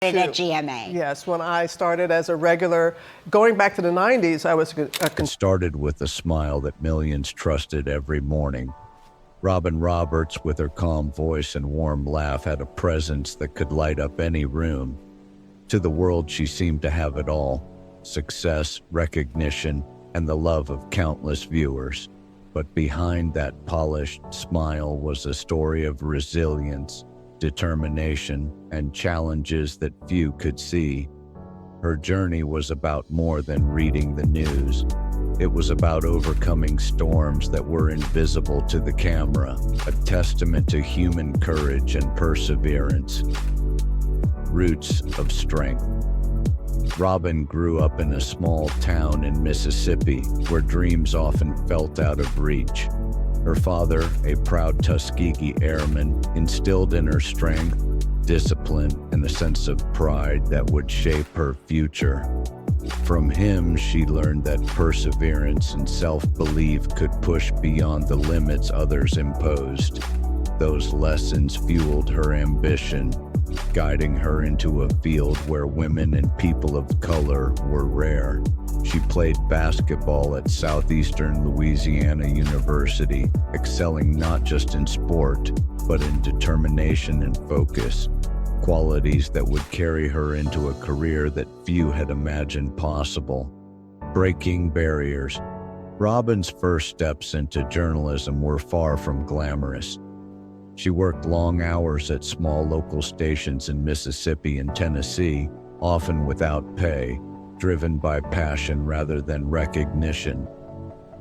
at GMA. Yes, when I started as a regular, going back to the 90s, I was It started with a smile that millions trusted every morning. Robin Roberts, with her calm voice and warm laugh, had a presence that could light up any room. To the world, she seemed to have it all: success, recognition, and the love of countless viewers. But behind that polished smile was a story of resilience, determination, and challenges that few could see. Her journey was about more than reading the news. It was about overcoming storms that were invisible to the camera, a testament to human courage and perseverance. Roots of strength. Robin grew up in a small town in Mississippi where dreams often felt out of reach. Her father, a proud Tuskegee airman, instilled in her strength, discipline, and a sense of pride that would shape her future. From him, she learned that perseverance and self-belief could push beyond the limits others imposed. Those lessons fueled her ambition, guiding her into a field where women and people of color were rare. She played basketball at Southeastern Louisiana University, excelling not just in sport, but in determination and focus, qualities that would carry her into a career that few had imagined possible. Breaking barriers. Robin's first steps into journalism were far from glamorous. She worked long hours at small local stations in Mississippi and Tennessee, often without pay, driven by passion rather than recognition.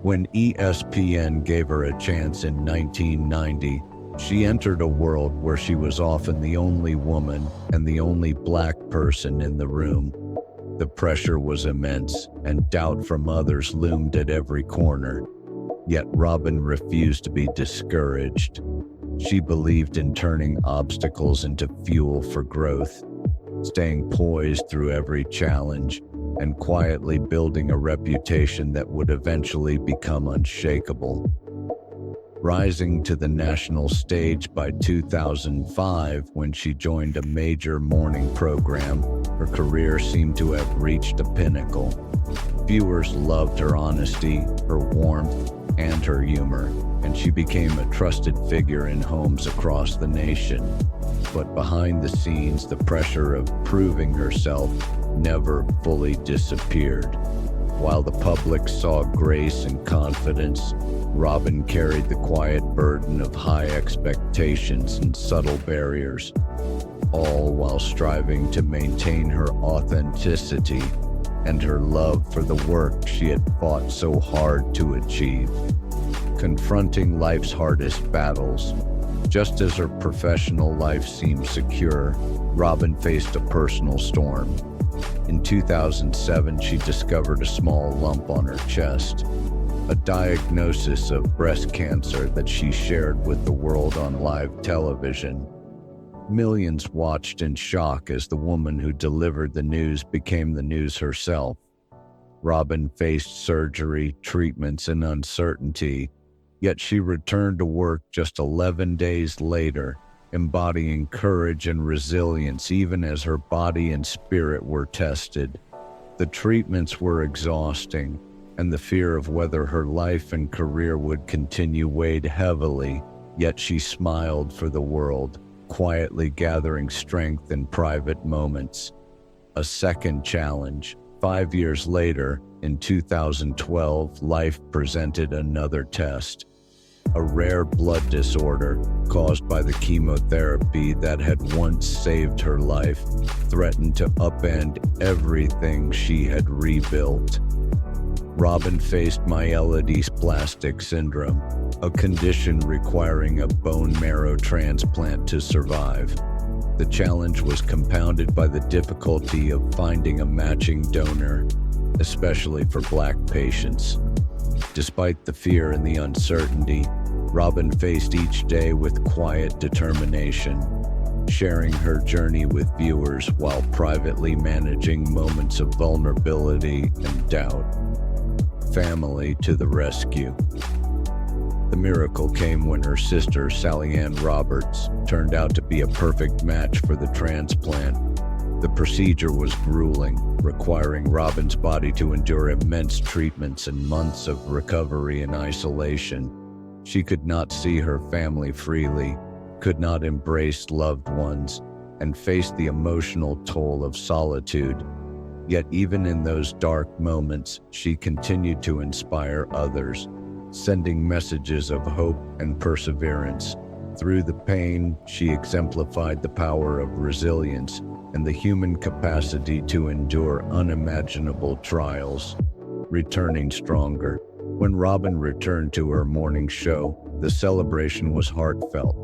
When ESPN gave her a chance in 1990, she entered a world where she was often the only woman and the only Black person in the room. The pressure was immense, and doubt from others loomed at every corner. Yet Robin refused to be discouraged. She believed in turning obstacles into fuel for growth, staying poised through every challenge, and quietly building a reputation that would eventually become unshakable. Rising to the national stage by 2005, when she joined a major morning program, her career seemed to have reached a pinnacle. Viewers loved her honesty, her warmth, and her humor, and she became a trusted figure in homes across the nation. But behind the scenes, the pressure of proving herself never fully disappeared. While the public saw grace and confidence, Robin carried the quiet burden of high expectations and subtle barriers, all while striving to maintain her authenticity and her love for the work she had fought so hard to achieve. Confronting life's hardest battles. Just as her professional life seemed secure, Robin faced a personal storm. In 2007, she discovered a small lump on her chest, a diagnosis of breast cancer that she shared with the world on live television. Millions watched in shock as the woman who delivered the news became the news herself. Robin faced surgery, treatments, and uncertainty, yet she returned to work just 11 days later, embodying courage and resilience even as her body and spirit were tested. The treatments were exhausting, and the fear of whether her life and career would continue weighed heavily, yet she smiled for the world, quietly gathering strength in private moments. A second challenge. 5 years later, in 2012, life presented another test. A rare blood disorder caused by the chemotherapy that had once saved her life threatened to upend everything she had rebuilt. Robin faced myelodysplastic syndrome, a condition requiring a bone marrow transplant to survive. The challenge was compounded by the difficulty of finding a matching donor, especially for Black patients. Despite the fear and the uncertainty, Robin faced each day with quiet determination, sharing her journey with viewers while privately managing moments of vulnerability and doubt. Family to the rescue. The miracle came when her sister, Sally Ann Roberts, turned out to be a perfect match for the transplant. The procedure was grueling, requiring Robin's body to endure immense treatments and months of recovery and isolation. She could not see her family freely, could not embrace loved ones, and faced the emotional toll of solitude. Yet even in those dark moments, she continued to inspire others, sending messages of hope and perseverance. Through the pain, she exemplified the power of resilience and the human capacity to endure unimaginable trials, returning stronger. When Robin returned to her morning show, the celebration was heartfelt.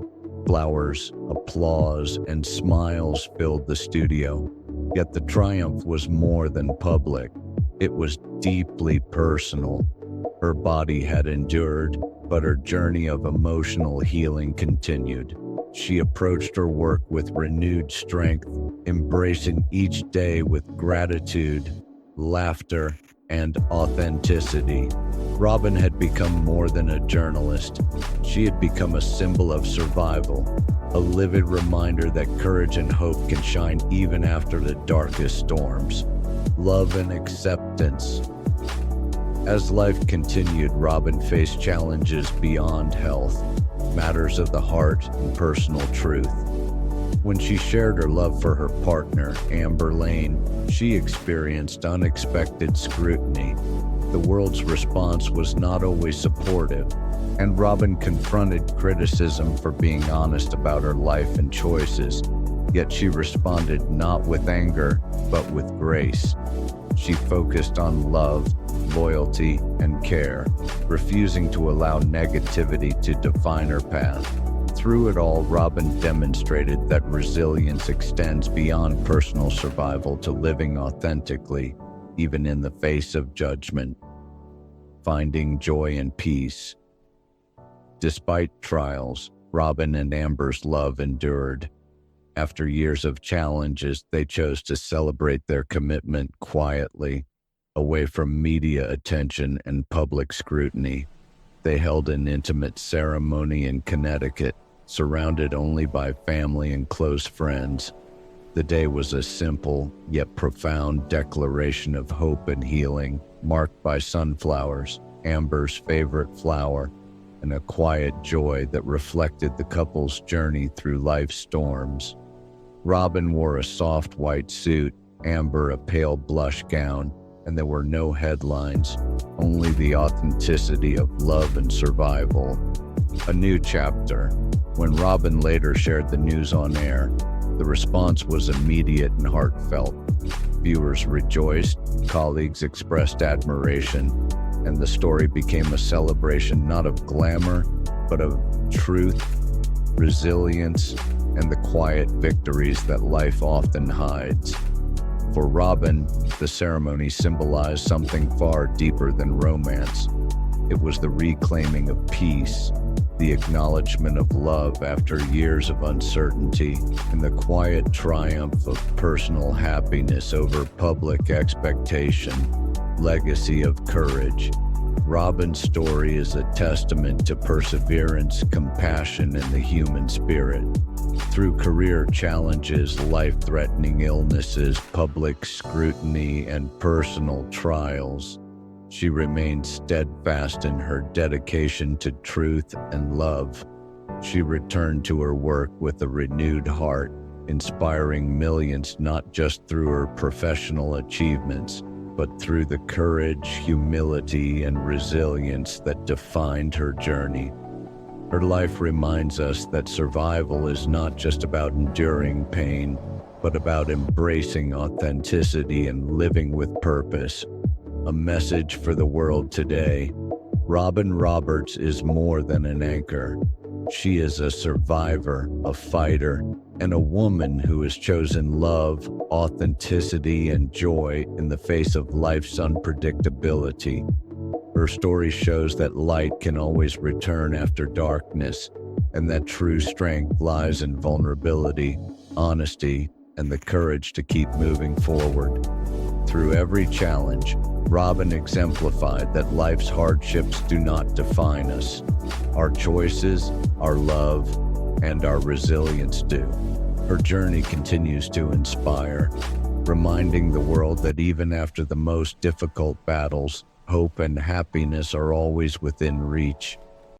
Flowers, applause, and smiles filled the studio. Yet the triumph was more than public. It was deeply personal. Her body had endured, but her journey of emotional healing continued. She approached her work with renewed strength, embracing each day with gratitude, laughter, and authenticity. Robin had become more than a journalist. She had become a symbol of survival, a livid reminder that courage and hope can shine even after the darkest storms. Love and acceptance. As life continued, Robin faced challenges beyond health, matters of the heart, and personal truth. When she shared her love for her partner, Amber Lane, she experienced unexpected scrutiny. The world's response was not always supportive, and Robin confronted criticism for being honest about her life and choices. Yet she responded not with anger, but with grace. She focused on love, loyalty, and care, refusing to allow negativity to define her path. Through it all, Robin demonstrated that resilience extends beyond personal survival to living authentically, even in the face of judgment, finding joy and peace. Despite trials, Robin and Amber's love endured. After years of challenges, they chose to celebrate their commitment quietly, away from media attention and public scrutiny. They held an intimate ceremony in Connecticut, surrounded only by family and close friends. The day was a simple yet profound declaration of hope and healing, marked by sunflowers, Amber's favorite flower, and a quiet joy that reflected the couple's journey through life's storms. Robin wore a soft white suit, Amber a pale blush gown, and there were no headlines, only the authenticity of love and survival. A new chapter. When Robin later shared the news on air, the response was immediate and heartfelt. Viewers rejoiced, colleagues expressed admiration, and the story became a celebration not of glamour, but of truth, resilience, and the quiet victories that life often hides. For Robin, the ceremony symbolized something far deeper than romance. It was the reclaiming of peace, the acknowledgement of love after years of uncertainty, and the quiet triumph of personal happiness over public expectation. Legacy of courage. Robin's story is a testament to perseverance, compassion, and the human spirit. Through career challenges, life-threatening illnesses, public scrutiny, and personal trials, she remained steadfast in her dedication to truth and love. She returned to her work with a renewed heart, inspiring millions not just through her professional achievements, but through the courage, humility, and resilience that defined her journey. Her life reminds us that survival is not just about enduring pain, but about embracing authenticity and living with purpose. A message for the world today. Robin Roberts is more than an anchor. She is a survivor, a fighter, and a woman who has chosen love, authenticity, and joy in the face of life's unpredictability. Her story shows that light can always return after darkness, and that true strength lies in vulnerability, honesty, and the courage to keep moving forward. Through every challenge, Robin exemplified that life's hardships do not define us. Our choices, our love, and our resilience do. Her journey continues to inspire, reminding the world that even after the most difficult battles, hope and happiness are always within reach.